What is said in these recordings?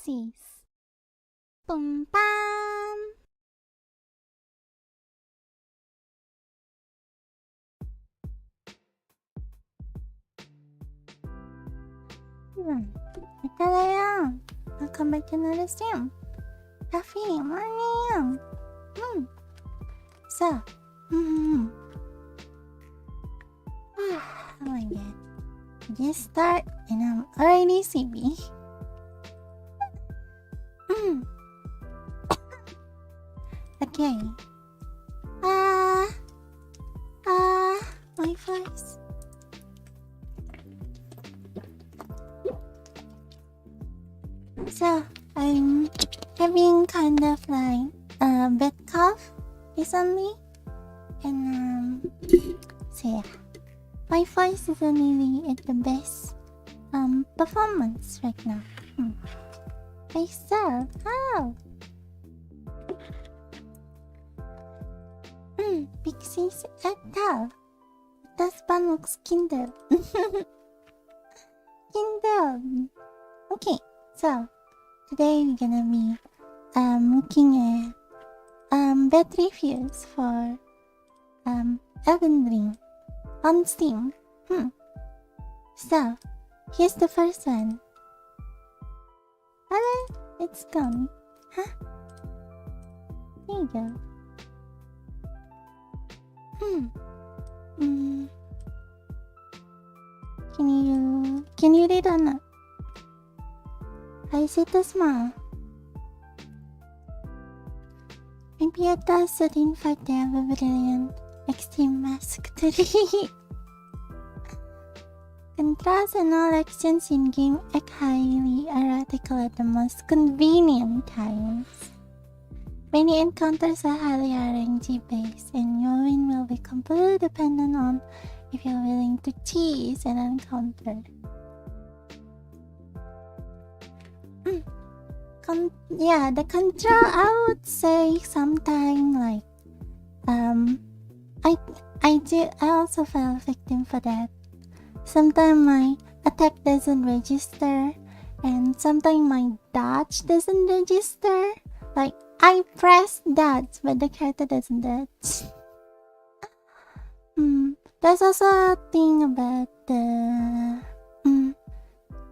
Roses. Boom bam. Ethel, welcome back to another stream. Coffee, morning. So, oh my god. Just start and I'm already sleepy. Okay. My voice. So, I'm having kind of like a bad cough recently. And, so yeah. My voice isn't really at the best performance right now. Hey sir, how? Pixie's Ethel. Das FANBOX Kindle. Kindle. Okay, so today we're gonna be looking at bad reviews for Elden Ring on Steam. So here's the first one. Hello, it's gone. Huh? There you go. Can you read or not? I see the smile. Maybe it does didn't fight the ever brilliant extreme mask today. Contrast and all actions in game act highly erratical at the most convenient times. Many encounters are highly RNG based, and your win will be completely dependent on if you're willing to cheese an encounter. Yeah, the control, I would say sometime like I also fell victim for that. Sometimes my attack doesn't register, and sometimes my dodge doesn't register. Like I press dodge, but the character doesn't dodge. There's also a thing about the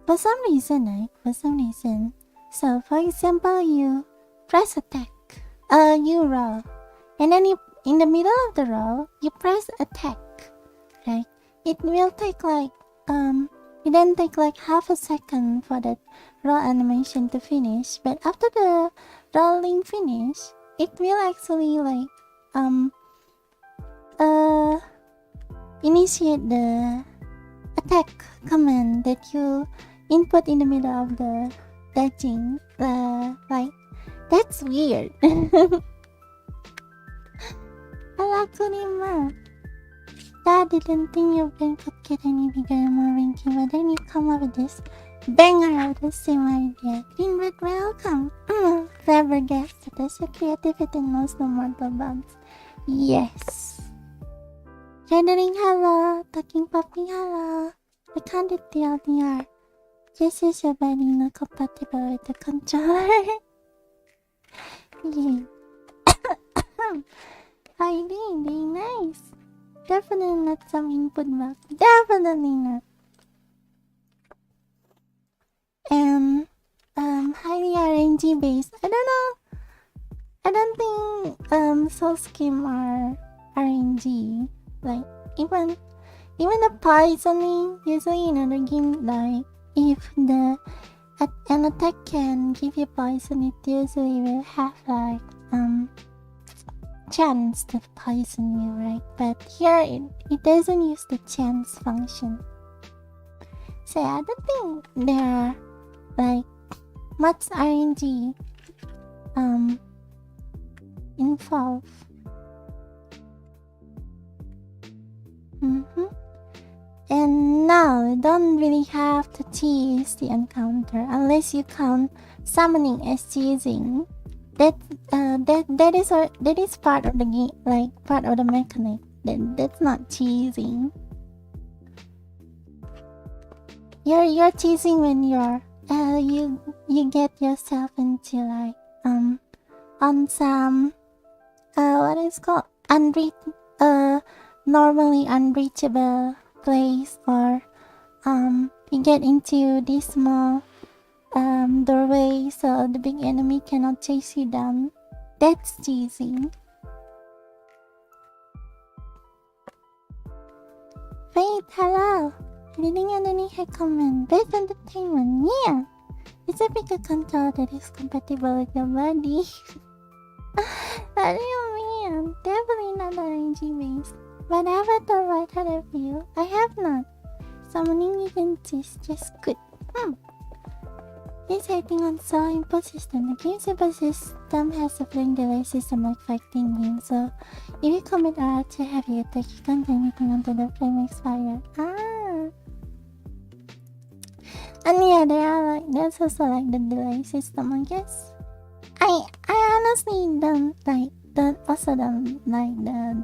for some reason, right? For some reason. So, for example, you press attack, you roll, and then in the middle of the roll, you press attack, right? It will take like it then take like half a second for that roll animation to finish. But after the rolling finish, it will actually like initiate the attack command that you input in the middle of the dodging. Like that's weird. I didn't think your brain could get any bigger and more ranking, but then you come up with this banger of the same idea. Greenwood, welcome. Flabbergasted as your creativity knows no mortal bounds. Yes. Rendering hello, talking popping hello. I can't do the LDR. This is your body not compatible with the controller. Yeah. How you doing? Doing nice. Definitely not some input bug. Definitely not. And highly RNG based. I don't know. I don't think soul scheme are RNG. Like even the poisoning usually in other game, like if an attack can give you poison, it usually will have like chance to poison you, right? But here it doesn't use the chance function. So I don't think there are like much RNG involved. And now you don't really have to cheese the encounter unless you count summoning as cheesing. That is part of the game, like part of the mechanic. That's not cheesing. You're cheesing when you're you get yourself into like on some what is called normally unreachable place, or you get into this small doorway so the big enemy cannot chase you down. That's cheesy. Wait, hello. I didn't get any hate comment. Best entertainment, yeah. It's a bigger control that is compatible with your body. What do you mean? Definitely not RNG based. But I have the right head of you. I have not. Summoning agencies just good. It's acting on so input system. The game's input system has a fling delay system like fighting games, so if you commit error to heavy attack, you can't do anything until the flame expires. And yeah, there's also like the delay system, I guess. I honestly don't like the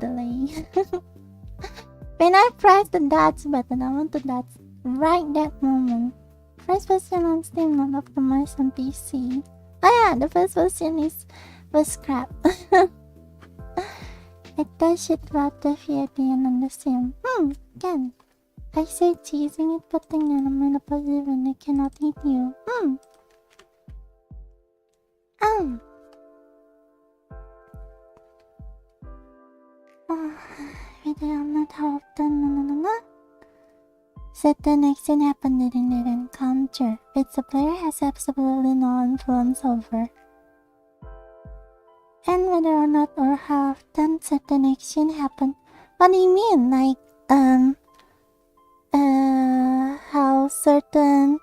delay. When I press the dodge button, I want to dodge right that moment. First version on Steam, not optimized on PC. Oh yeah, the first version was crap. It does shit about the VT on the Steam. Again. I say teasing it, putting an amount of positive and it cannot eat you. Whether I'm not how often, certain action happened during their encounter, which the player has absolutely no influence over. And whether or not or how often certain action happened. What do you mean? Like, how certain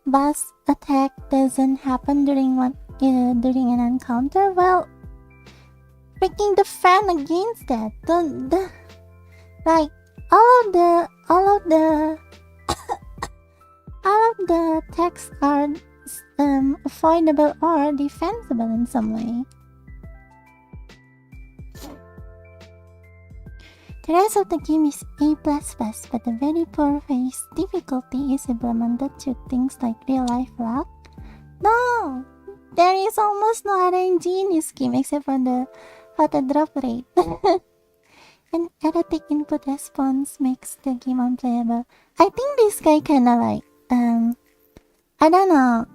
boss attack doesn't happen during an encounter? Well, freaking defend against that. Like all of the attacks are avoidable or defensible in some way. The rest of the game is A++, but the very poor face difficulty is implemented to things like real-life luck. No! There is almost no RNG in this game except for the drop rate. An erratic input response makes the game unplayable. I think this guy kinda like, I don't know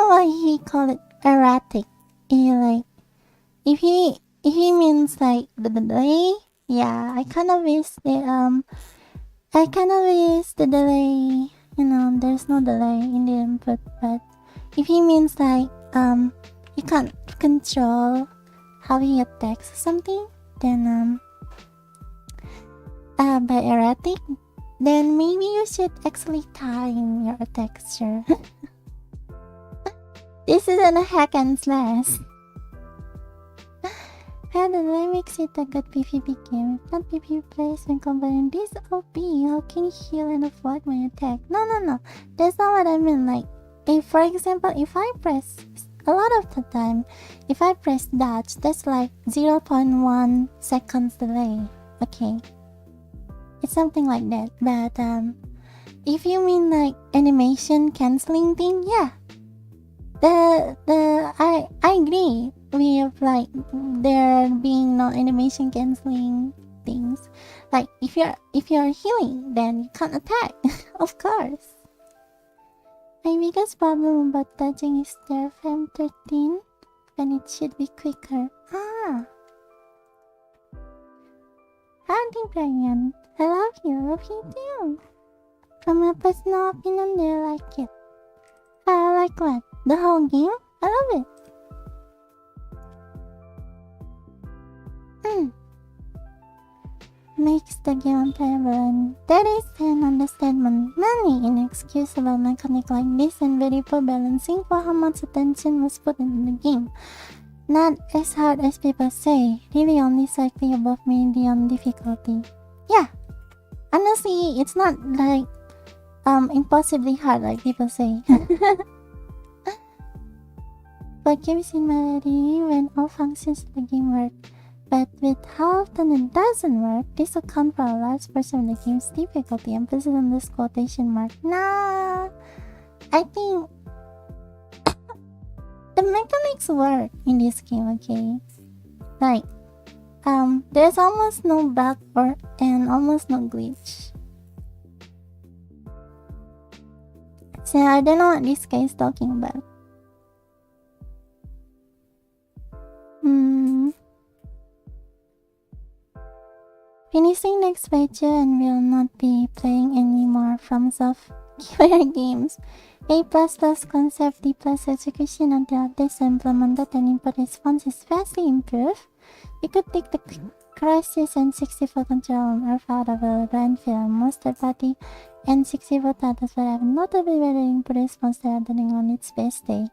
why he called it erratic. If he means like the delay, yeah, I kinda wish the delay, there's no delay in the input, but if he means like, you can't control how he attacks or something, then, by erratic, then maybe you should actually time your attacks, sure. This isn't a hack and slash. And the delay makes it a good PvP game. If not PvP players when comparing this OP, how can you heal and avoid my attack? No. That's not what I mean. Like, if for example, if I press, a lot of the time, if I press dodge, that's like 0.1 seconds delay. Okay. It's something like that. But, if you mean like animation cancelling thing, yeah. I agree with like there being no animation cancelling things. Like if you're healing, then you can't attack. Of course. My biggest problem about dodging is their frame 13 when it should be quicker. Howdy Brian. I love you too. From my personal opinion, they like it. Like what? The whole game? I love it. Makes the game unplayable, and that is an understatement. Many inexcusable mechanics like this and very poor balancing for how much attention was put into the game. Not as hard as people say, really only slightly above medium difficulty. Yeah, honestly, it's not like impossibly hard like people say. But games in melody when all functions of the game work. But with how often it doesn't work, this accounts for a large portion of the game's difficulty. Emphasis on this quotation mark. Nah, I think the mechanics work in this game, okay? Like, there's almost no bug and almost no glitch. So I don't know what this guy is talking about. Finishing next page and will not be playing any more from software games. A++ concept, D+ execution until this implemented and input response is vastly improved. You could take the crisis and 60-volt control on Earth out of a landfill. Most third-party and 60-volt titles will have notably better input response than on its best day.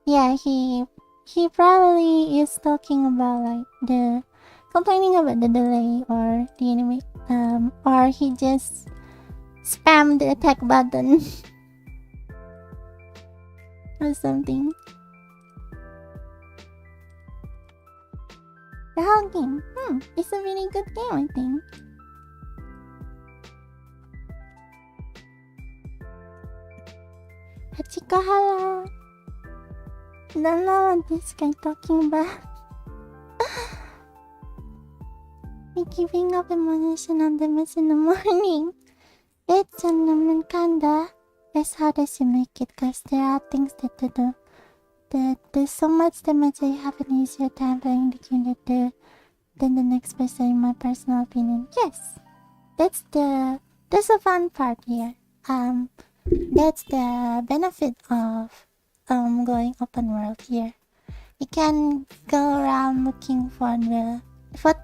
Yeah, he probably is talking about like complaining about the delay or the enemy, or he just spammed the attack button or something. The whole game, it's a really good game, I think. Hachikohara. Don't know what this guy talking about. Me giving up ammunition on the mess in the morning. It's an kinda as hard as you make it, cause there are things that to do. That there's so much damage that you have an easier time playing the game than the next person, in my personal opinion. Yes, that's the fun part here. That's the benefit of going open world here. You can go around looking for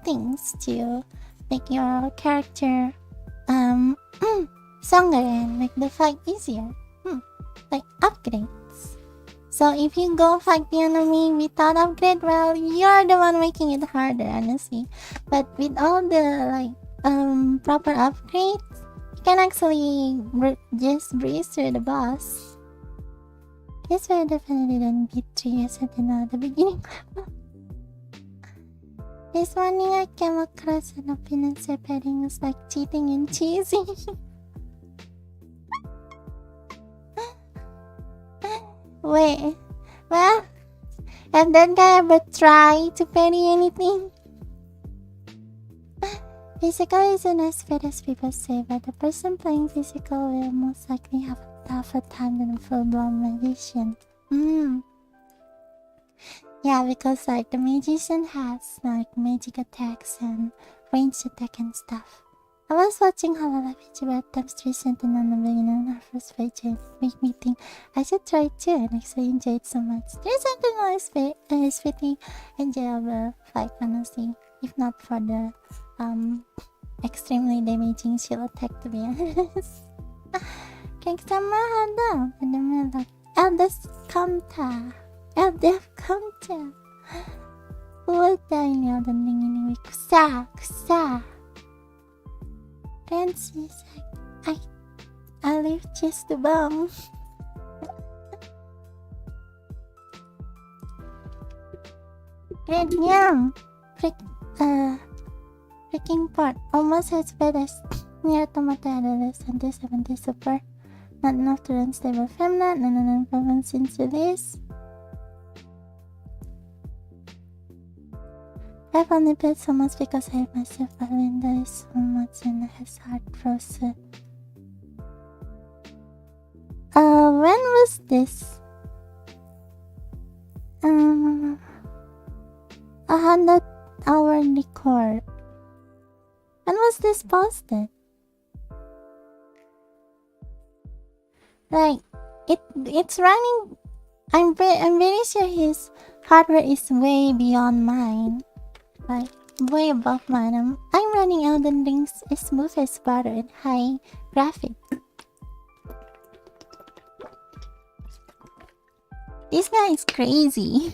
things to make your character stronger and make the fight easier. Like upgrades. So if you go fight the enemy without upgrade, well, you're the one making it harder, honestly. But with all the proper upgrades, you can actually just breeze through the boss. This way I definitely didn't beat 3 years at the beginning level. This morning I came across an opinion separating us like cheating and cheesy. Wait, well, have that guy ever tried to parry anything? Physical isn't as fit as people say, but the person playing physical will most likely have a tougher time than a full-blown magician. Yeah, because like the magician has like magic attacks and ranged attack and stuff. I was watching Halala VTuber attempts recently on the beginning on her first page and it made me think I should try it too and actually enjoy it so much. There's something else is pretty enjoyable fight, honestly, if not for the extremely damaging shield attack, to be honest. Kaksamahada, and then like Elden Kamta. Full time Elden Ring anyway. Kusa. Francis, I live just the bomb. Red Yam. Freaking part. Almost as bad as near Automata Adolescent 70 Super. Not enough to run stable Femna. No problem since release. I've only played so much because I myself enjoy so much and it has hard frozen. When was this? 100-hour record. When was this posted? Like, it's running. I'm very sure his hardware is way beyond mine. Like, way above mine. I'm running Elden Ring's smooth as butter and high graphic. This guy is crazy.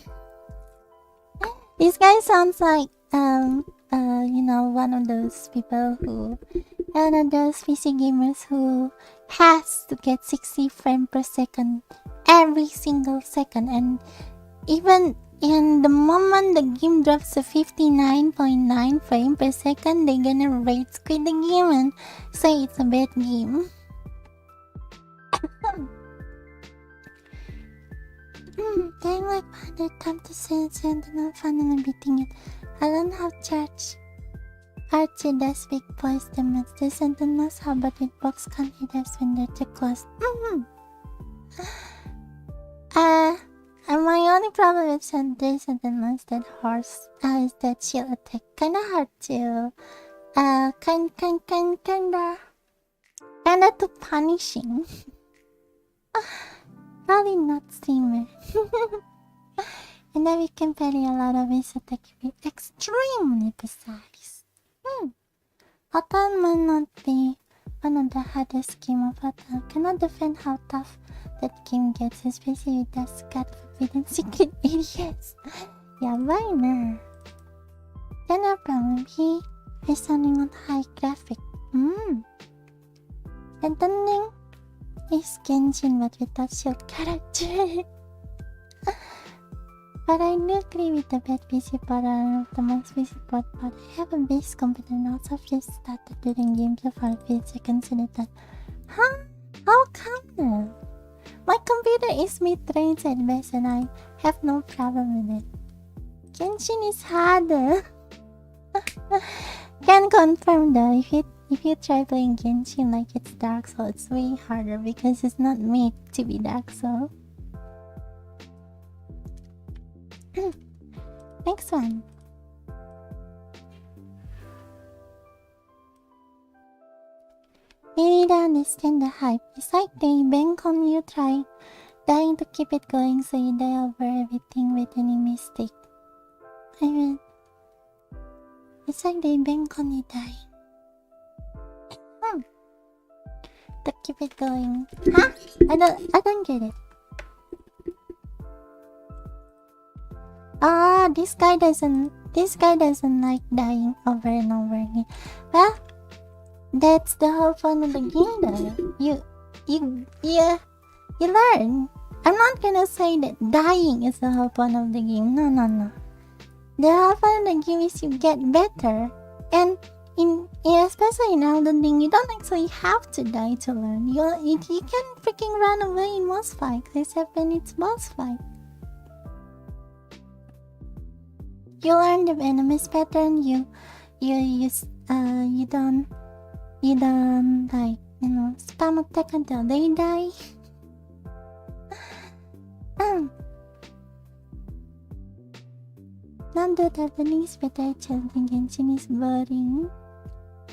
This guy sounds like one of those people who, one of those PC gamers who has to get 60 frames per second every single second, and even in the moment the game drops to 59.9 frames per second, they're gonna rage quit the game and say it's a bad game. Paying like 100 times to say it and not finally beating it. I don't have church. Archie does big boys the most. The sentinels how about it box can't hit us when they're too close. My only problem with the sentinels that horse is that shield attack. Kinda hard to kinda too punishing. Probably not steamer. And then we can parry a lot of his attack to be extremely precise. Ethel might not be one of the hardest game of Ethel. Cannot defend how tough that game gets, especially with that scat forbidden secret areas. Yabay na. Then our problem, he is running on high graphic. And then is Genshin but without shield character. But I do agree with the bad PC part of the most PC part, but I have a base computer and also just started doing games so far. I consider that. Huh? How come now? My computer is mid-range at best and I have no problem with it. Genshin is harder. Can confirm though, if you try playing Genshin like it's Dark Souls, it's way harder because it's not made to be Dark Souls. Next one. You need to understand the hype. It's like they bank on you dying to keep it going so you die over everything with any mistake. I mean, it's like they bank on you dying. To keep it going. Huh? I don't get it. This guy doesn't like dying over and over again. Well, that's the whole fun of the game though. You learn. I'm not gonna say that dying is the whole fun of the game. No. The whole fun of the game is you get better. And especially in Elden Ring, you don't actually have to die to learn. You can freaking run away in boss fight, except when it's boss fight. You learn the enemy's pattern. You don't like spam attack until they die. Not that Elden Ring is better. Challenging Genshin is boring.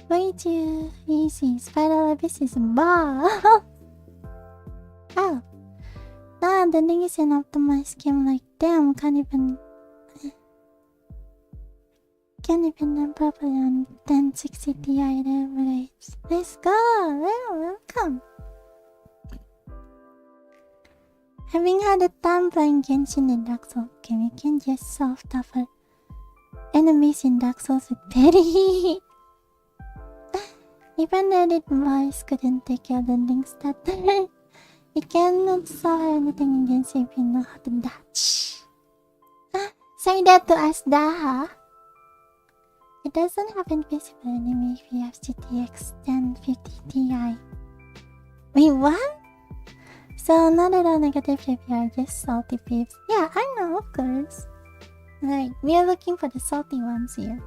Way too easy. Spiral Abyss is ball. Oh. No, the thing is an optimized game like damn, can't even run properly on 1060 Ti average. Let's go! Well, welcome! Having had a time playing Genshin in Dark Souls game, you can just solve tougher enemies in Dark Souls with parry. Even Reddit boys couldn't take Elden Ring starter. You cannot solve anything in Genshin if you know how to dodge. Say that to us, Daha. It doesn't have invisible enemy if you have GTX 1050 Ti. Wait, what? So not at all negative if you are just salty peeps. Yeah, I know, of course. Like, we are looking for the salty ones here.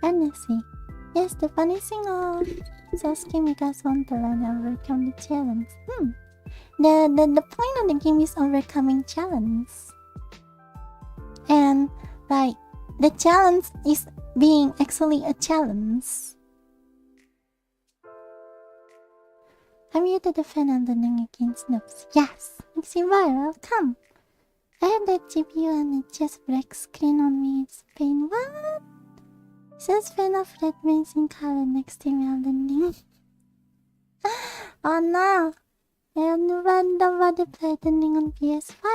Honestly, yes, the funny thing of Sasuke make us want to learn and overcome the challenge. The point of the game is overcoming challenge. And, like, the challenge is being actually a challenge. I'm here to defend Elden Ring against noobs. Yes! Mixie Boy, welcome! I have that GPU and it just breaks screen on me. It's pain. What? Says fan of red wings in color next to me Elden Ring. Oh no! Nobody played Elden Ring on PS5.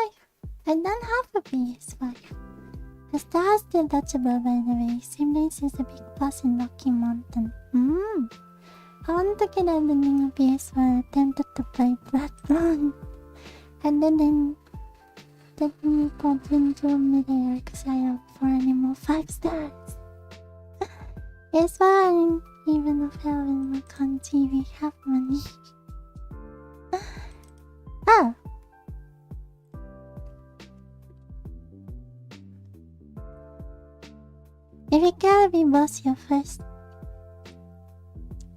I don't have a PS5. The star is still touchable by the way. Same range as the big boss in Rocky Mountain. I wanted to get Elden Ring on PS1. I attempted to play Bloodborne. And then me pulled into midair because I have 4 animal 5 stars. It's fine. Even if I will look on TV, have money. Oh, If you kill every boss your first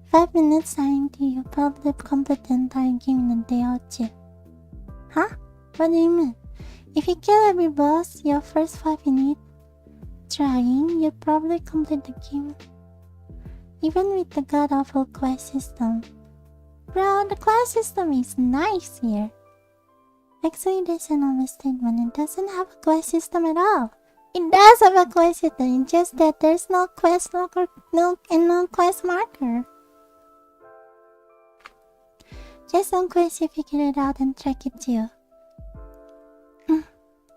5 minutes time to you probably complete the entire game in a day or two. Huh? What do you mean? If you kill every boss your first 5 minutes trying, you'll probably complete the game. Even with the god-awful quest system. Bro, the quest system is nice here. Actually, there's an overstatement. It doesn't have a quest system at all. It does have a quest system, it's just that there's no quest logger, no quest marker. Just on quest you figure it out and track it too.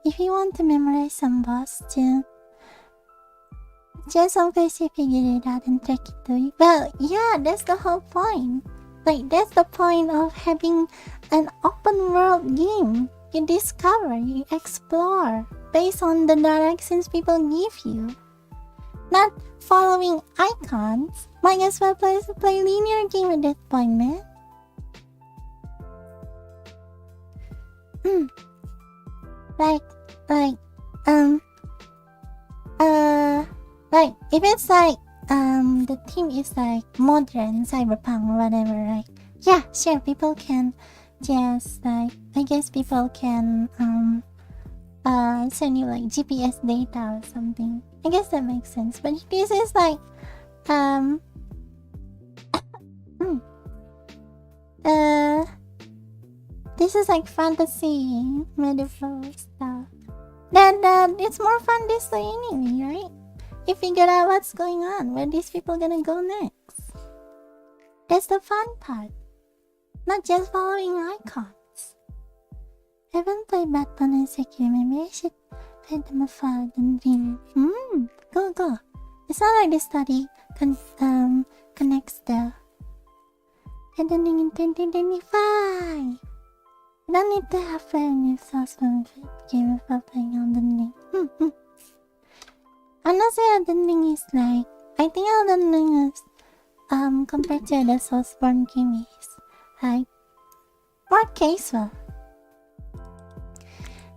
If you want to memorize some boss too, just on quest you figure it out and track it too. Well, yeah, that's the whole point. Like, that's the point of having an open world game. You discover, you explore, based on the directions people give you. Not following icons. Might as well play linear game at that point, man. Like, if it's like, the theme is like modern, cyberpunk, or whatever, right? Yeah, sure, people can just, like, I guess people can, send you like GPS data or something. I guess that makes sense. But this is like, this is like fantasy, medieval stuff. Then it's more fun this way anyway, right? You figure out what's going on, where these people gonna go next. That's the fun part. Not just following icons. I haven't played Batman and Sekiro. Maybe I should play them afar and dream. Go. It's not like this study connects the ending in 2025. You don't need to have a new source from the game without playing Elden Ring. Honestly, Elden Ring is like, I think Elden Ring is, compared to the Soulsborne game is, like, more casual.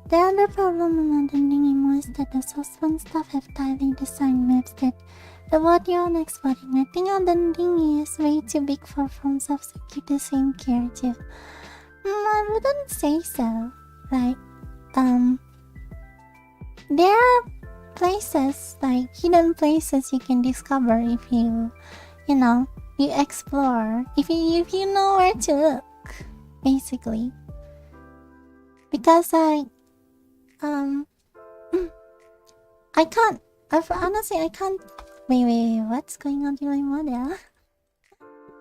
The other problem in Elden Ring is that the Soulsborne stuff have tightly designed maps that reward you on exploring. I think Elden Ring is way too big for FromSoft to keep the same care too. I wouldn't say so. Like, there are places, like hidden places you can discover if you explore. If you know where to look, basically. Because I can't. Honestly, I can't. Wait. What's going on in my model?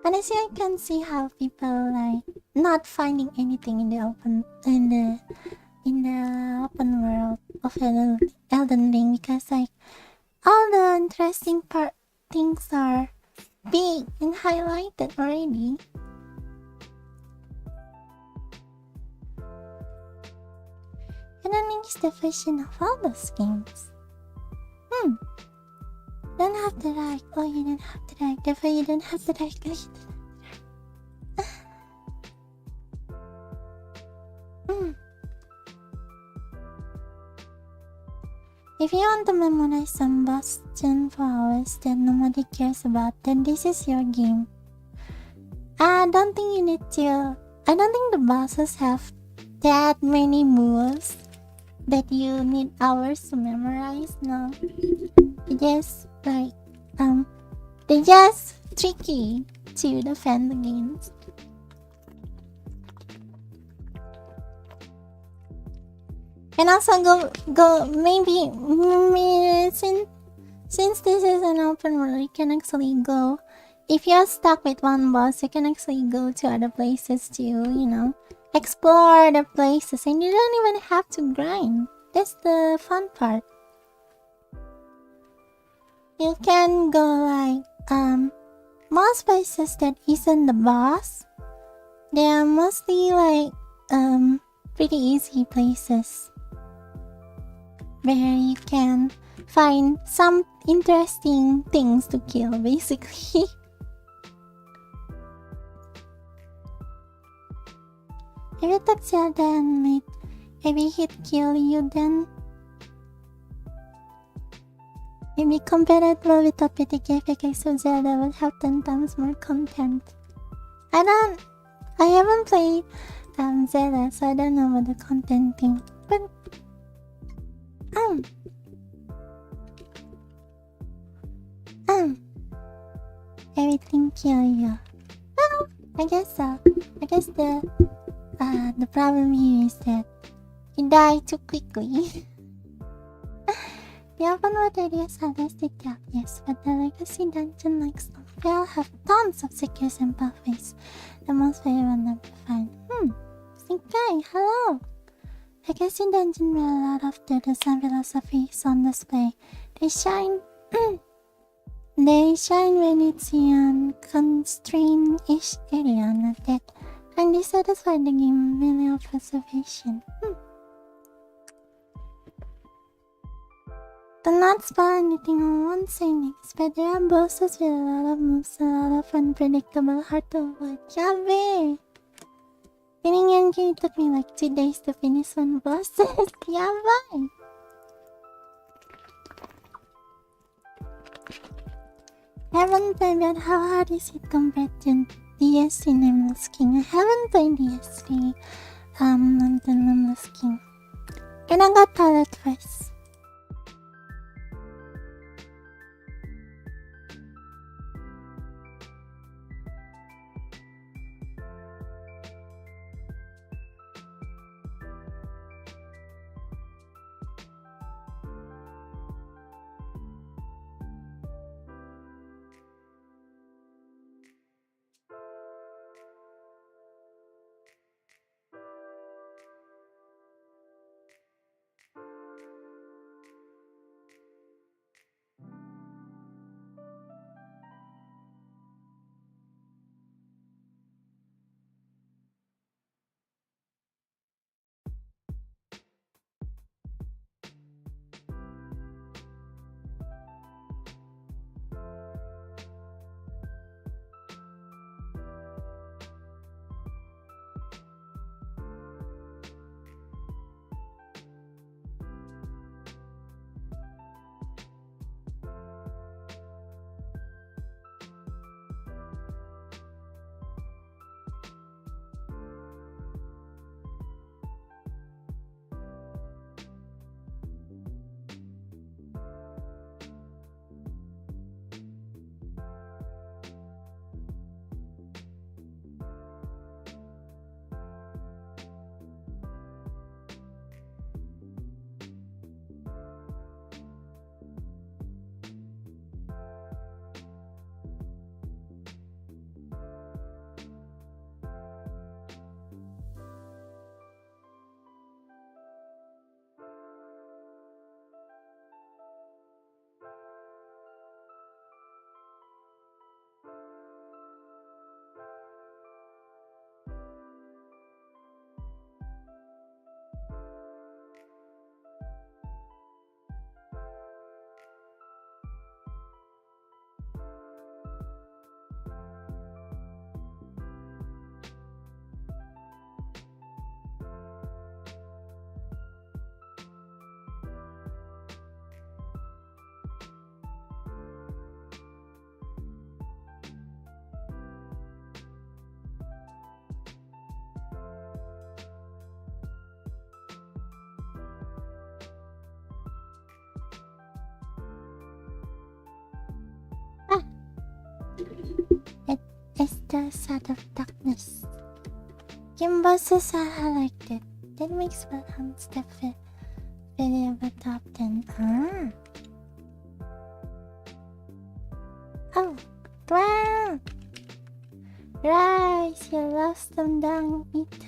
Honestly, I can see how people like not finding anything in the open world of Elden Ring, because like all the interesting things are big and highlighted already. Elden Ring is the version of all those games. You don't have to like. Oh, you don't have to like. Therefore, you don't have to like. If you want to memorize some boss for hours that nobody cares about, then this is your game. I don't think you need to. I don't think the bosses have that many moves that you need hours to memorize. No, they just like they're just tricky to defend against. And also go maybe since this is an open world, you can actually go. If you're stuck with one boss, you can actually go to other places to, explore the places, and you don't even have to grind. That's the fun part. You can go like most places that isn't the boss. They are mostly like pretty easy places where you can find some interesting things to kill, basically. If you took Zelda and made every hit kill you, then Maybe compatible with a pretty graphics so Zelda would have 10 times more content. I haven't played Zelda, so I don't know about the content thing. But everything kill you. Well, I guess so. I guess the problem here is that you die too quickly. The open world areas are less detailed, yes, but the legacy dungeon like Stonefell have tons of secrets and pathways. The most favorite one to find. Snake guy, hello! Legacy dungeon where a lot of the design philosophies on display. They shine when it's in constrained-ish area, not that. And they satisfy the game really of preservation. Do not spell anything on one signings, but there are bosses with a lot of moves and a lot of unpredictable hard to avoid. Yabe! Getting angry took me like 2 days to finish one boss. Yabe! Haven't played, but how hard is it compared to DS3 Nameless King? I haven't played DS3 the Nameless King. Gonna go toilet first. It's the side of darkness. Game bosses are highlighted. That makes Bloodhound step very over top 10. Oh, wow! Rise, you lost them down, eater.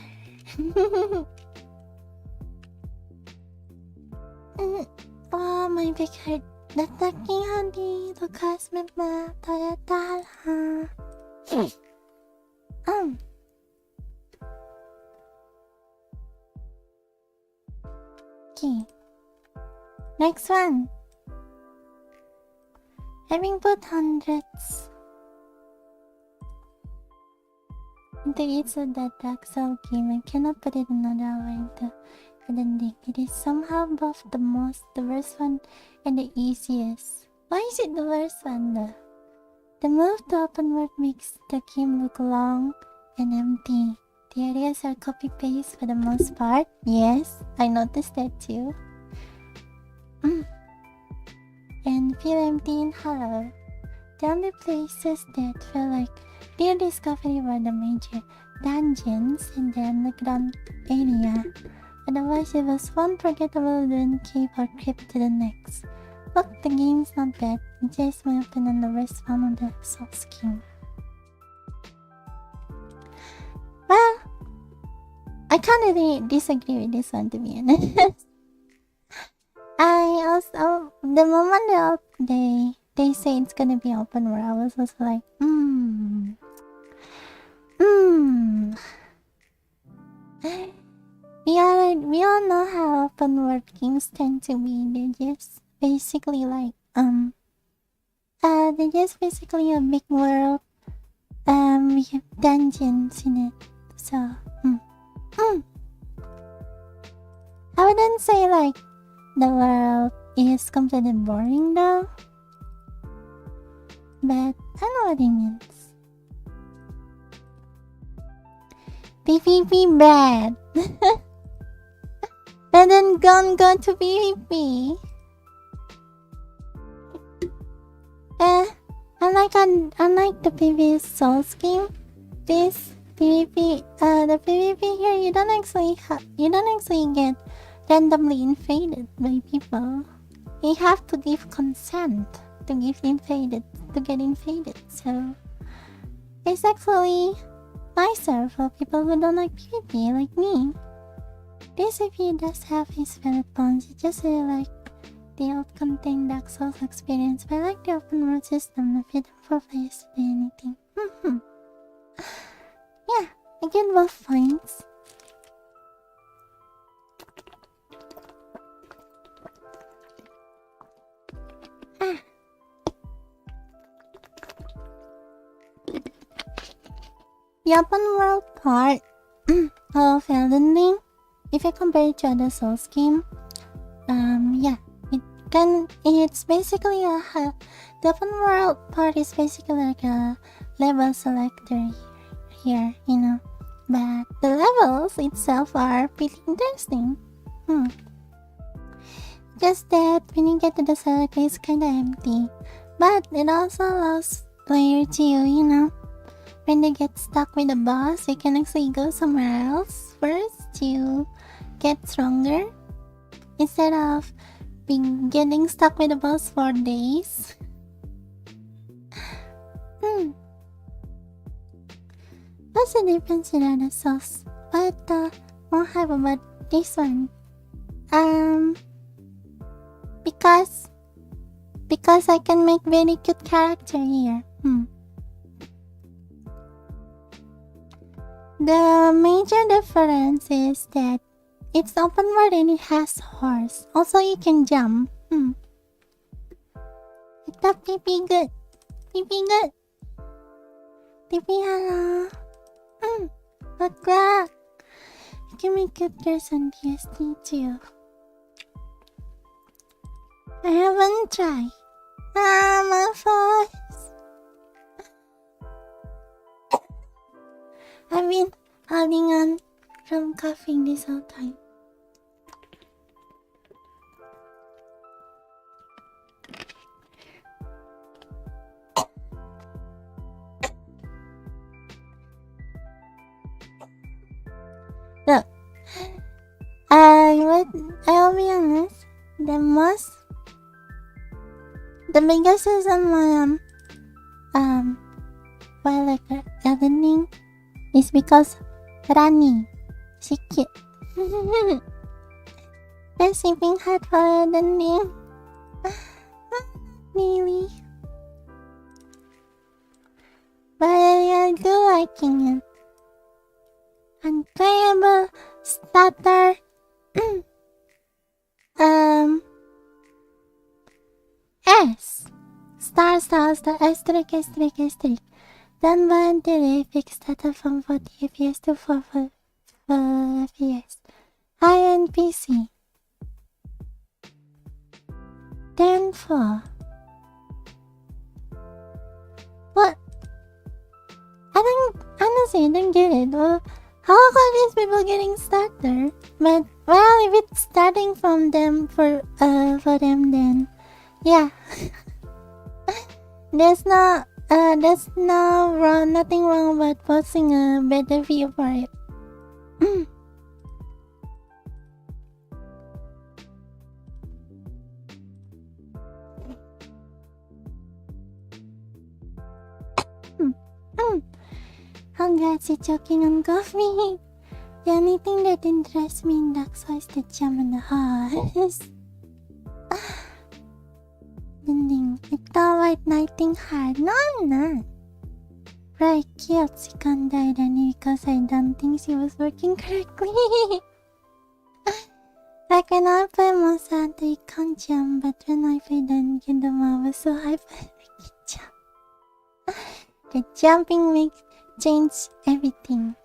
Oh, my big heart. Attacking honey, the cosmic map, Toyota. Okay. Next one. Having put hundreds into each of that Dark Soul game, I cannot put it another way into Elden. It is somehow both the worst one, and the easiest. Why is it the worst one though? The move to open world makes the game look long and empty. The areas are copy-paste for the most part. Yes, I noticed that too. And feel empty and hollow. The only places that feel like real discovery were the major dungeons and the underground area. Otherwise, it was one forgettable ruin cave or trip to the next. Look, the game's not bad. It's just my opinion the worst one of the Souls game. Well, I can't really disagree with this one, to be honest. I also, the moment they say it's gonna be open world, I was also like, We all know how open world games tend to be. They're just basically like they're just basically a big world. We have dungeons in it. So I wouldn't say like the world is completely boring though. But I know what it means. PvP bad. And then go to PvP. Unlike the previous Souls game, this PvP, the PvP here, you don't actually get randomly invaded by people. You have to give consent to get invaded. So it's actually nicer for people who don't like PvP, like me. This PvP does have its valid points. It's just really like the old contained Dark Souls experience, but I like the open world system, the freedom for players to do anything. Yeah, I get both points. The open world part of Elden Ring, if I compare it to other Souls game, yeah, it's basically the open world part is basically like a level selector here, you know, but the levels itself are pretty interesting. Just that when you get to the selector, it's kinda empty, but it also allows player to, you know, when they get stuck with a boss, they can actually go somewhere else first to get stronger instead of getting stuck with the boss for days. What's the difference in other Souls? What more hype about this one? Because I can make very cute character here. The major difference is that it's open world and it has horse. Also, you can jump. It's PP good. PP good. PP hello. Look back. You can make good girls on DST too. I haven't tried. My voice. I've been holding on from coughing this whole time. Look, I'll be honest, the biggest reason why why I like Elden Ring is because Rani, she cute. I'm sleeping hard for Elden Ring. Really? But I do liking it. Unplayable starter. S. Star, asterisk. Then voluntarily started from 40 FPS to 4 FPS. High-end PC. Then 4. Seriously, I don't get it. Well, how are these people getting started? But well, if it's starting from them for them, then yeah. There's nothing wrong about posting a better view for it. I'm glad you're choking on coffee. The only thing that interests me in Dark Souls is the jump in the heart. Ending. Ikaw ay nighting hard. No, I'm not. Right, killed Sikandai Dani because I don't think she was working correctly. Like when I play Monster, I can't jump, but when I play Dungeon, I was so hyped I can jump. The jumping makes change everything.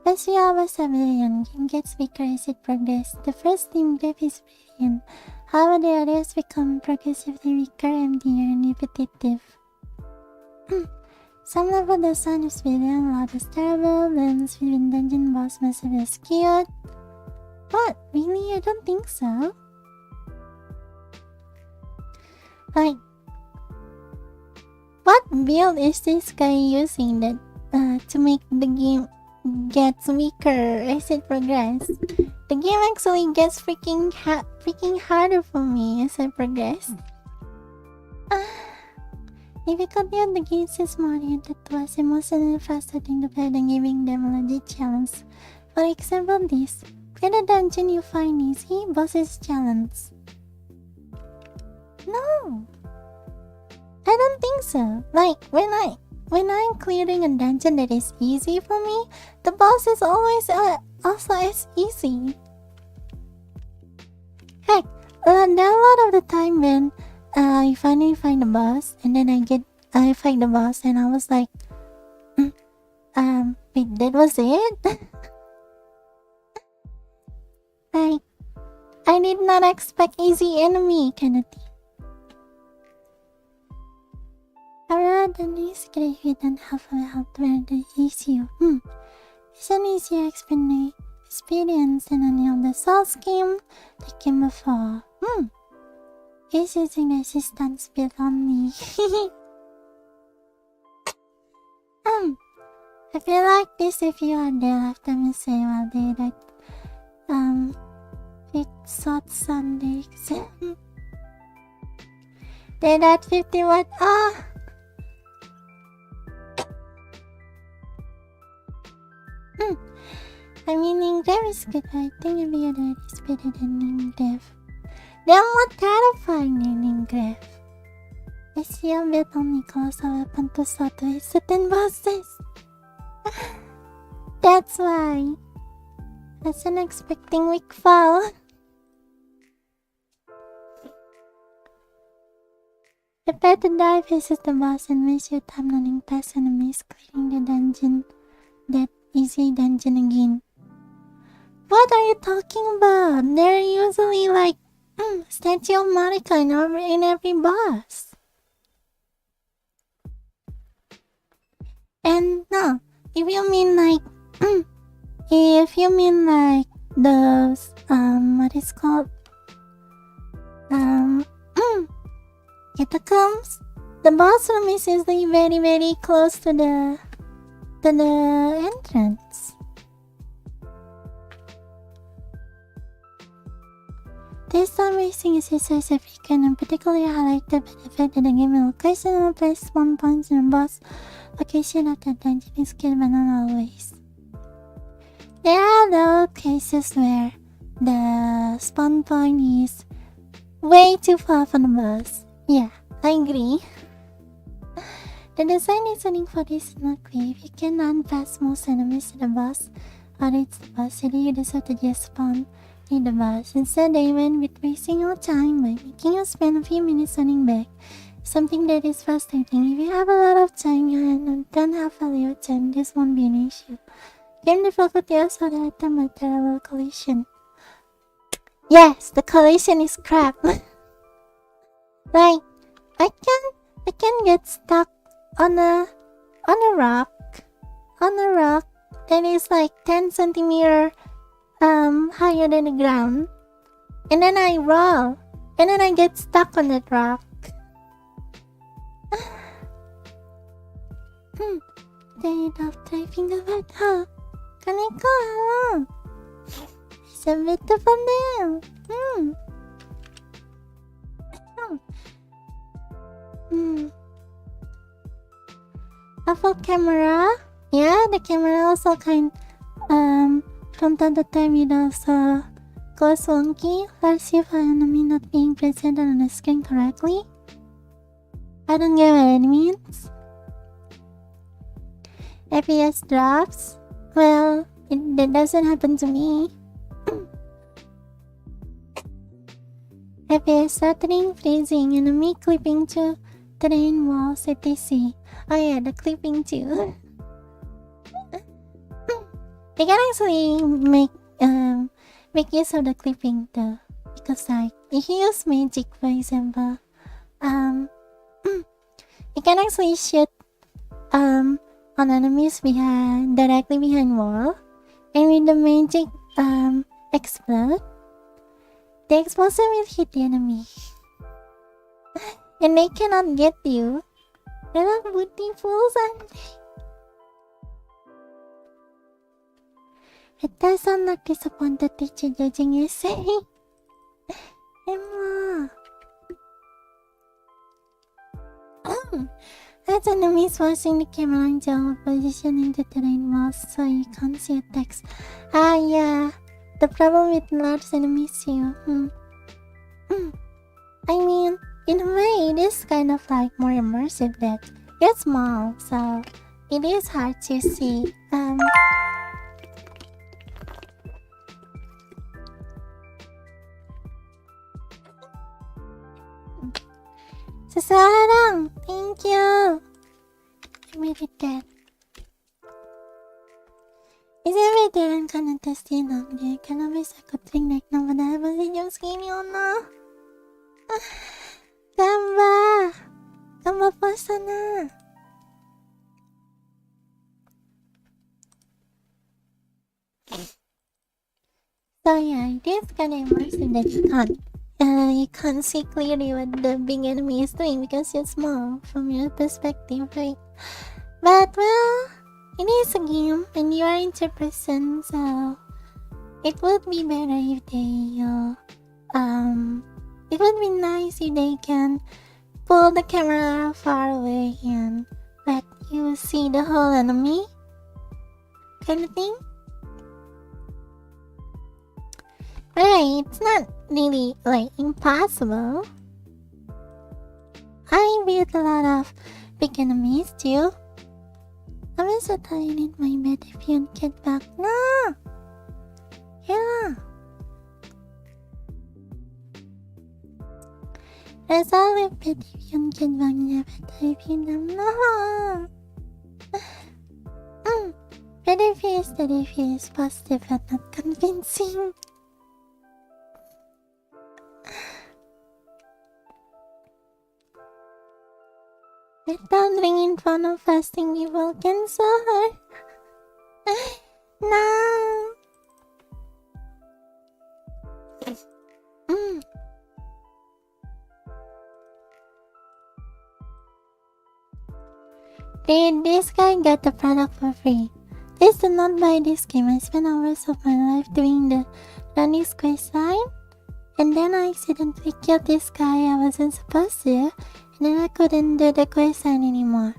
As we always have brilliant, game gets weaker as it progresses. The first team graph is brilliant. However, the others become progressively weaker, emptier, and repetitive. Some level design is brilliant, lot is terrible, balance between dungeon boss massively skewed. What? Really? I don't think so. Like, what build is this guy using that to make the game gets weaker as it progresses? The game actually gets freaking harder for me as I progress. Difficulty of the games is more oriented towards emotionally frustrating the player than giving them a legit challenge. For example, this. Play the dungeon you find easy, bosses challenge. No! I don't think so. Like, when I'm clearing a dungeon that is easy for me, the boss is always also as easy. Heck, there are a lot of the time when I finally find the boss, and then I fight the boss, and I was like, wait, that was it? Like, I did not expect easy enemy kind of thing. However, the next grade we don't have a help where the issue. It's an easier experience than any of the Souls game that came before. It's using the assistance built on me. I feel like this if you are there after me say while they like with short Sundays. They're at 50 watt. I mean, Engrave is good, but I think every other is better than Engrave. They're more terrifying than Engrave. I see a bit only close a weapon to start with certain bosses. That's why. I wasn't expecting weak fall. Prepare to die faces the boss and waste your time running past enemies, clearing the dungeon. That easy dungeon again. What are you talking about? They're usually like Statue of Marika in every boss. And no, if you mean like those what is called catacombs, the boss room is usually very, very close to the entrance. This time racing is so significant and particularly highlighted by the fact that the game will occasionally place spawn points in a boss location of the dungeon is killed but not always. There are though cases where the spawn point is way too far from the boss. Yeah, I agree. The design reasoning for this is not clear. If you can run past most enemies to the boss or reach the boss city, you deserve to just spawn in the boss. Instead, they went with wasting your time by making you spend a few minutes running back. Something that is frustrating. If you have a lot of time and don't have value time, this won't be an issue. Game difficulty also the item with terrible collision. Yes, the collision is crap. Like, I can get stuck on a rock on a rock that is like 10 centimeter higher than the ground. And then I roll. And then I get stuck on that rock. Day of typing about how Kaneko. It's a beautiful name. Apple camera. Yeah, the camera also from time to time it also goes wonky. Let's see if enemy not being presented on the screen correctly. I don't get what it means. FPS drops. Well, that doesn't happen to me. FPS stuttering, freezing, enemy clipping to terrain walls, etc. Oh yeah, the clipping too. You can actually make use of the clipping though, because like if you use magic, for example, you can actually shoot on enemies directly behind wall, and with the magic explode, the explosion will hit the enemy, and they cannot get you. They're not beautiful, and it does sound like disappointed teacher judging you, say. Emma. As enemies watching the camera angle positioning the terrain walls so you can't see attacks. Ah, yeah. The problem with large enemies too. I mean, in a way, it is kind of like more immersive that you're small, so it is hard to see. Seseorang, thank you. I made it dead. 이제 대한 가는 테스트에 남게 캐나비스 코트링 렉나보다 해보신 좀 스kin이었나? Gamba pasana. So yeah, it is kind of immersive that you can't see clearly what the big enemy is doing because you're small from your perspective, right? But well, it is a game and you are in third person, so it would be better if they it would be nice if they can pull the camera far away and let you see the whole enemy kind of thing. Right, it's not really like impossible. I beat a lot of big enemies too. I'm so tired in my bed if you don't get back. No! Yeah. There's only a bit if you don't get back in your bed if you don't know. The review is positive but not convincing. We're thundering in front of fasting evil cancer. No. Dude, this guy got the product for free. Please do not buy this game. I spent hours of my life doing the Ronnie's quest line, and then I accidentally killed this guy I wasn't supposed to. And then I couldn't do the quest line anymore.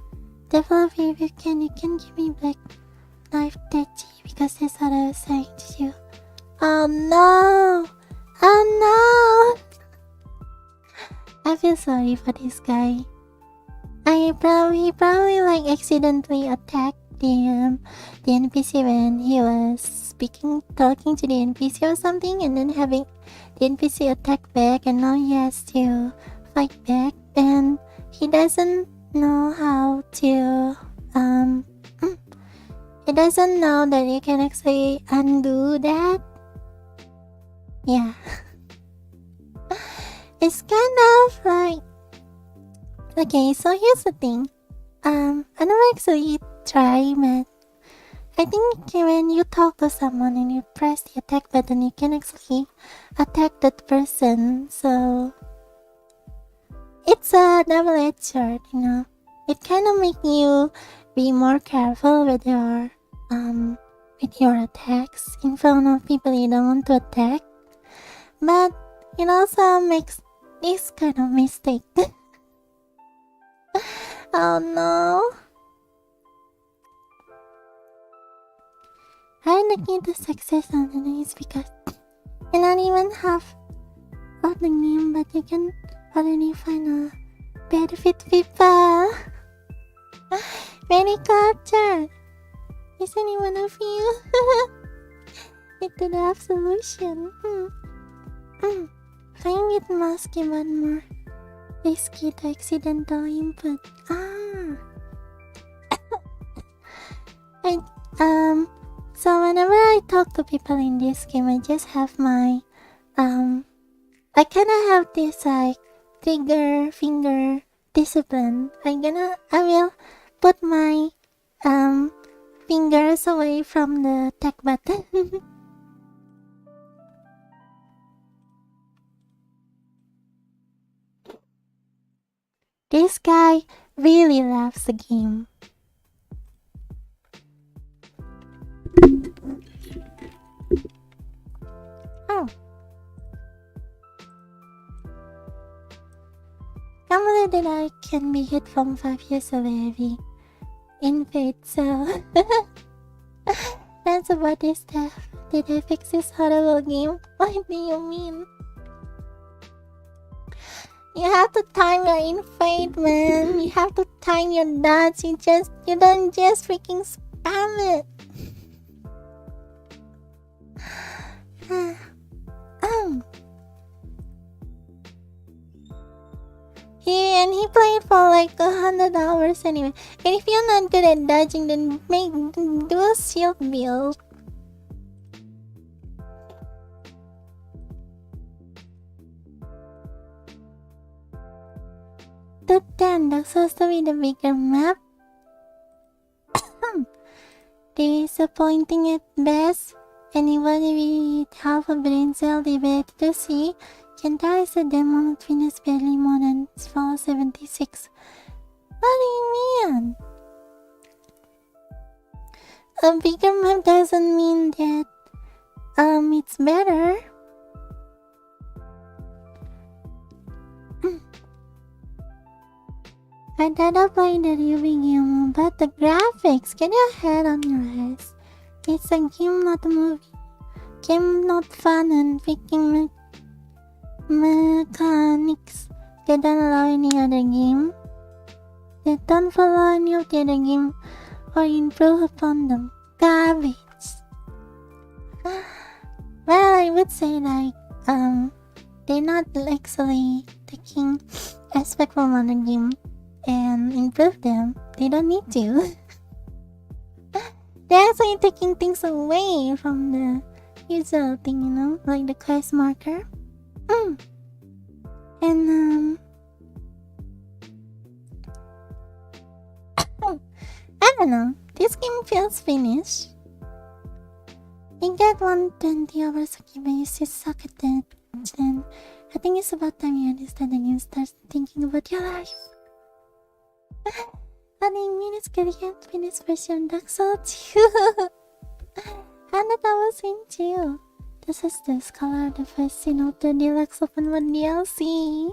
Definitely, if you can give me back life 30 because that's what I was saying to you. Oh no! Oh no! I feel sorry for this guy. He probably like accidentally attacked the NPC when he was talking to the NPC or something, and then having the NPC attack back, and now he has to fight back, and he doesn't know how to he doesn't know that you can actually undo that. Yeah. It's kind of like, okay, so here's the thing. I never actually tried, but I think when you talk to someone and you press the attack button, you can actually attack that person. So it's a double-edged sword, you know. It kind of make you be more careful with your attacks in front of people you don't want to attack. But it also makes this kind of mistake. Oh no. I the key to success on the is because you not even half of the game, but you can already find a benefit people. Very cultured. Is any one of you? Into the absolution. Playing it must give one more risky to accidental input. So whenever I talk to people in this game, I just have my I kinda have this like finger discipline. I will put my fingers away from the tech button. This guy really loves the game. Oh. Can't believe that I can be hit from 5 years away in Fate, so that's about this stuff. Did I fix this horrible game? What do you mean? You have to time your invade, man. You have to time your dots. You don't just freaking spam it. He played for like 100 hours anyway. And if you're not good at dodging, then do a shield build. The 10, that's supposed to be the bigger map. Disappointing at best. Anybody with half a brain cell debated to see. Kenta is a demon that finishes barely more than 476. What do you mean? A bigger map doesn't mean that it's better. I'd rather play the Ruby game, but the graphics, get your head on your ass. It's a game, not a movie. Game not fun and freaking mechanics. They don't allow any other game. They don't follow any of the other game or improve upon them. Garbage. Well, I would say like they're not actually taking aspect from other game and improve them. They don't need to. They're actually taking things away from the usual thing, you know, like the quest marker. And I don't know. This game feels finished. You get 120 hours of game and you still suck at it. Then I think it's about time you understand and you start thinking about your life. I mean, it's getting finished version Dark Souls 2. And that was in too. This is the color of the first scene of the deluxe open one DLC.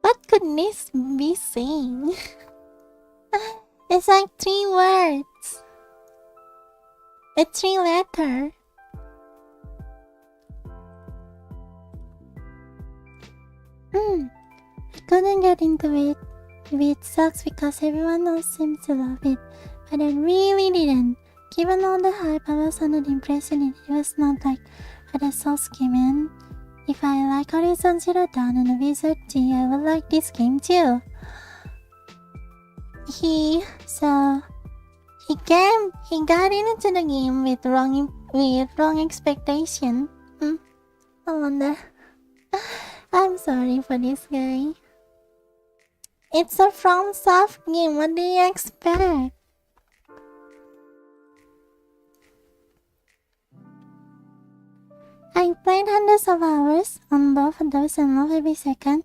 What could this be saying? It's like 3 words. A 3 letter. I couldn't get into it. It sucks because everyone else seems to love it, but I really didn't. Given all the hype, I was under the impression it was not like other Souls game, and if I like Horizon Zero Dawn and Wizard 3, I would like this game too. He got into the game with wrong expectation. I wonder. I'm sorry for this guy. It's a FromSoft game. What do you expect? I played hundreds of hours on both of those and love every second.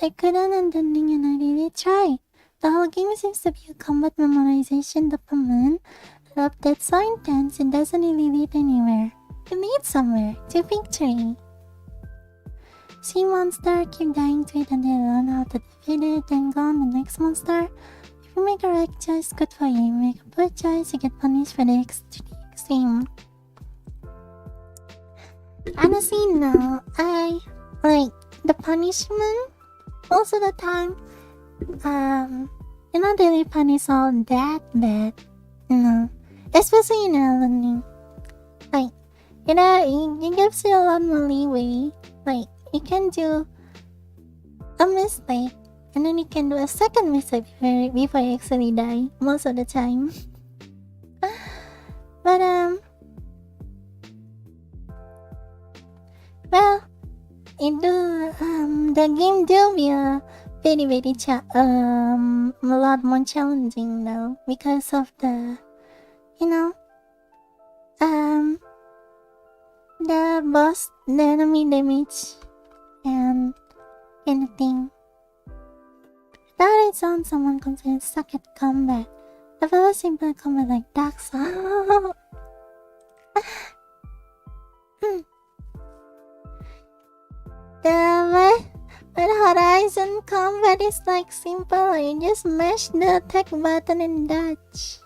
I couldn't end the ending and I really tried. The whole game seems to be a combat memorization dopamine loop that's so intense it doesn't really lead anywhere. It leads somewhere, to victory. See monster, keep dying to it until you learn how to defeat it, then go on the next monster. If you make a right choice, good for you. Make a poor choice, you get punished for the extreme. Honestly, no. I like the punishment. Most of the time, you're not really punished all that bad, you know. Especially in Elden. Like, you know, it gives you a lot more leeway. Like, you can do a mistake, and then you can do a second mistake before you actually die. Most of the time. But well, the game do be a a lot more challenging though, because of the, you know, the boss, the enemy damage, and anything. That is on someone considered stuck at combat. I've ever seen play combat like Dark Souls. But Horizon combat is like simple. You just mash the attack button and dodge.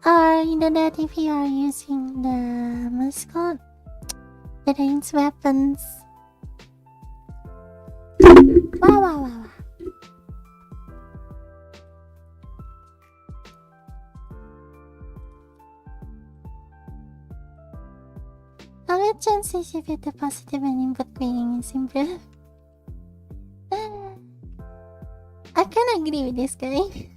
Or you know that if you are using the mascot, the ranged weapons. Wow. Our chances if it positive and input feeling is improved. I can agree with this guy.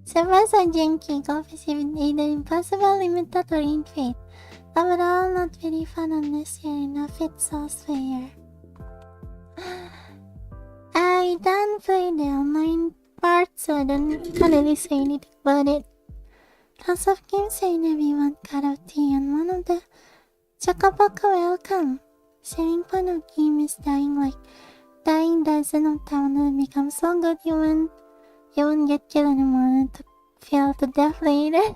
Several are janky, coffees even either impossible, limited, or in fate. Overall, not very fun unless you're in a fit sauce player. I don't play the online part, so I can't really say anything about it. Lots of games saying everyone cut of tea, and one of the Chocoboca welcome. Selling point of game is dying dozen of times and become so good you won't get killed anymore and to fall to death later.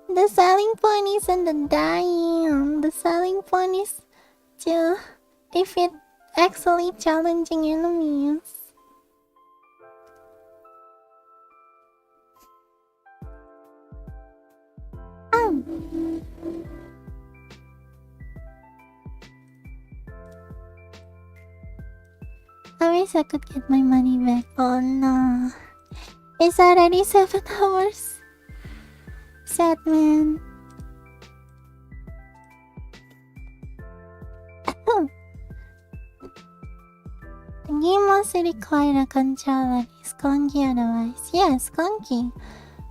The selling point isn't the dying. The selling point is to defeat actually challenging enemies. I wish I could get my money back. Oh no. It's already 7 hours. Sad man. The game mostly required a controller. It's clunky otherwise. Yes, clunky.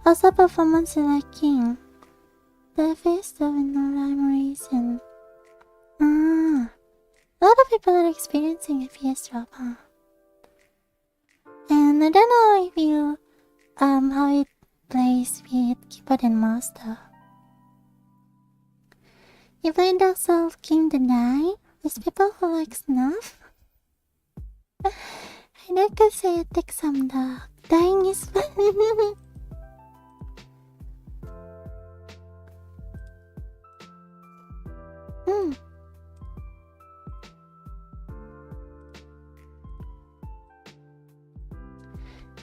Also performance is lacking. The face of no rhyme or reason. A lot of people are experiencing a FPS drop, huh? And I don't know if you how it plays with keyboard and mouse though. You play Dark Souls game to die? There's people who like snuff? I like to say it takes some dog. Dying is fun.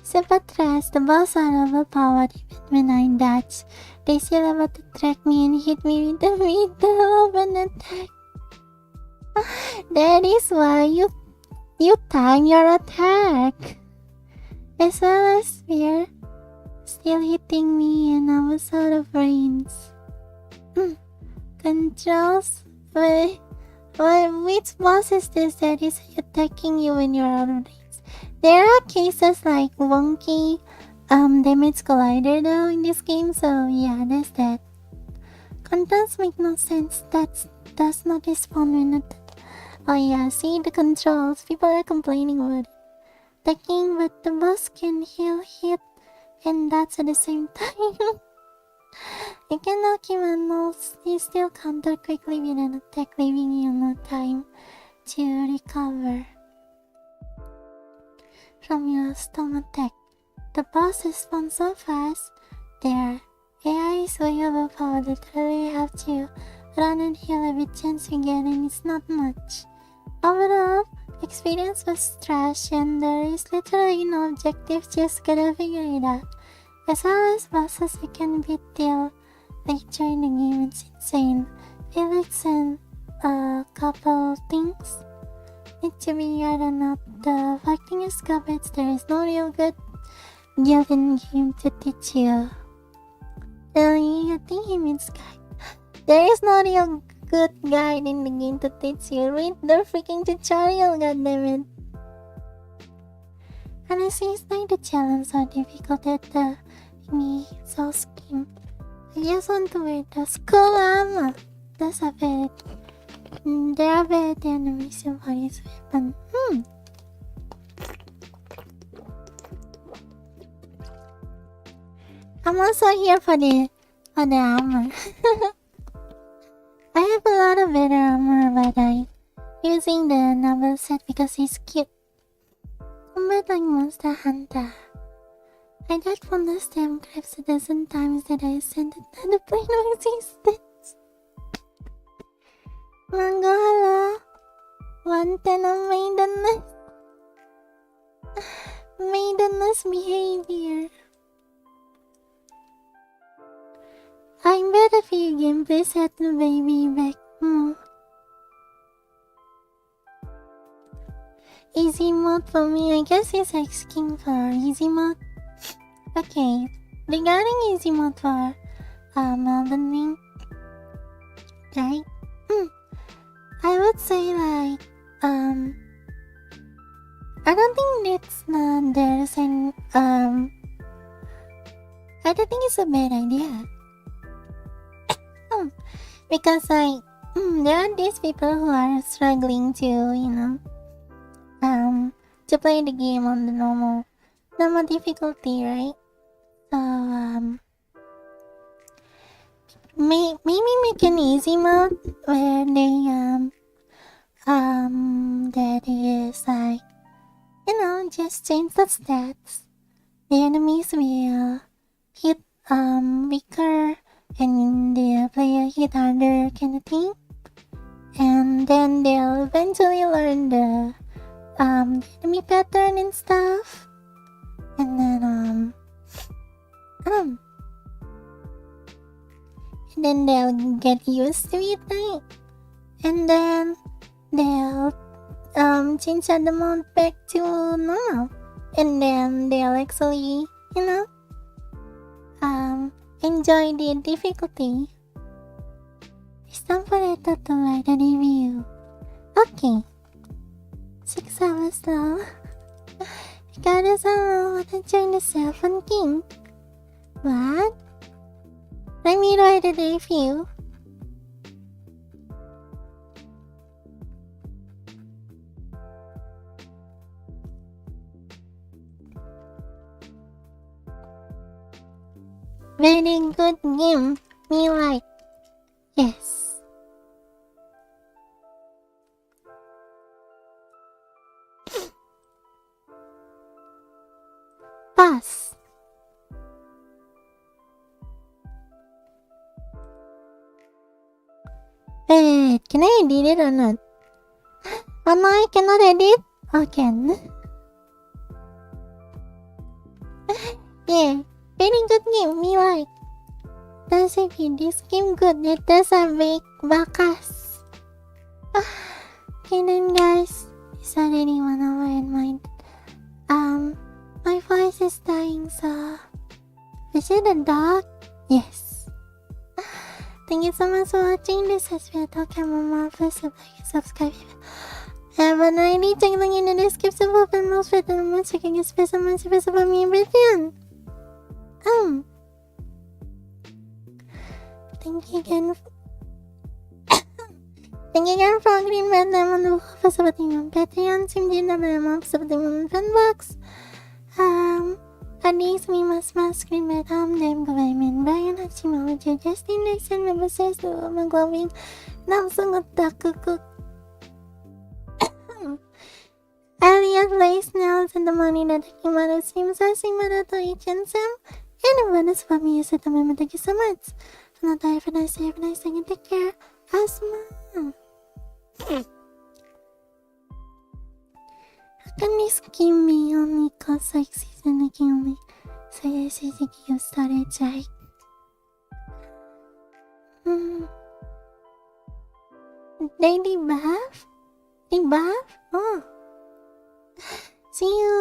Sepatras, the boss are overpowered even when I dodge. They still able to track me and hit me with the middle of an attack. That is why you time your attack. As well as fear still hitting me and I was out of range. Controls? Which boss is this that is attacking you when you're out of range? There are cases like wonky damage collider though in this game, so yeah, there's that. Contents make no sense. That does not respond when it. Oh yeah, see the controls. People are complaining about it. The king, but the boss can heal hit, and that's at the same time. You can knock him and he still counter quickly with an attack, leaving you no time to recover from your stun attack. The boss responds so fast. Their AI is way overpowered. Literally have to run and heal every chance we get, and it's not much. Overall, experience was trash, and there is literally no objective. Just gotta figure it out. As well as bosses we can beat till later in the game, it's insane. Felix and a couple things need to be added up. The fighting is garbage. There is no real good guild in game to teach you. Really, I think he means guide. There is no real good guide in the game to teach you. Read the freaking tutorial, goddammit. Honestly, it's not the challenge or difficult at the Souls game. I just want to wear the skull armor. That's a bit. There are better animation for his weapon. I'm also here for the armor. I have a lot of better armor, but I'm using the novel set because it's cute. Combat like Monster Hunter. I died from the stem crabs a dozen times that I ascended to the plane of existence. Mango, hello. 110 of maidenness. Maidenness behavior. I'm better for your game, please set the baby back. Easy mode for me, I guess it's asking for easy mode. Okay, regarding easy mode for Elden Ring, right? I would say like I don't think it's not there's an I don't think it's a bad idea. Because like there are these people who are struggling to to play the game on the normal difficulty, right? So maybe make an easy mode where they that is like just change the stats. The enemies will hit weaker and the player hit harder kind of thing, and then they'll eventually learn the enemy pattern and stuff, and then they'll get used to it, right? And then they'll change the mode back to normal, and then they'll actually enjoy the difficulty. It's time for Ethel to write a review. Okay. 6 hours now. Ikada-sama wanna join the 7 King. What? Let me write a review. Very good game. Me like. Yes. Pass. Wait, can I edit it or not? Oh no, I cannot edit? Oh, can. Yeah. Very good game, me like. Does it be this game good? It does a big bakas. Okay then guys, is there anyone over in mind? My voice is dying, so is it a dog? Yes. Thank you so much for watching. This has been Chamomile. Please subscribe. Have an ID, check lang in the description for FANBOX for the moment, checking your specimen, specimen, me, Brilliant. Thank you again. Thank you again for green red lemon buko pa sa bating ng Patreon. Simjin na lemon sa bating ng FANBOX. Anis mi mas green red dem gawin Brian at si Mama Jo Justin Lexen members do magawin nam sungot dakukuk. Alien place now and the money that Himara seems as Himara to each and Sam. And one is for me is at the moment. Thank you so much. Not have a nice day, take care. Asma. Can you skim me only cause like season again only? So yes, you started right. Daily bath? The bath? Oh. See you.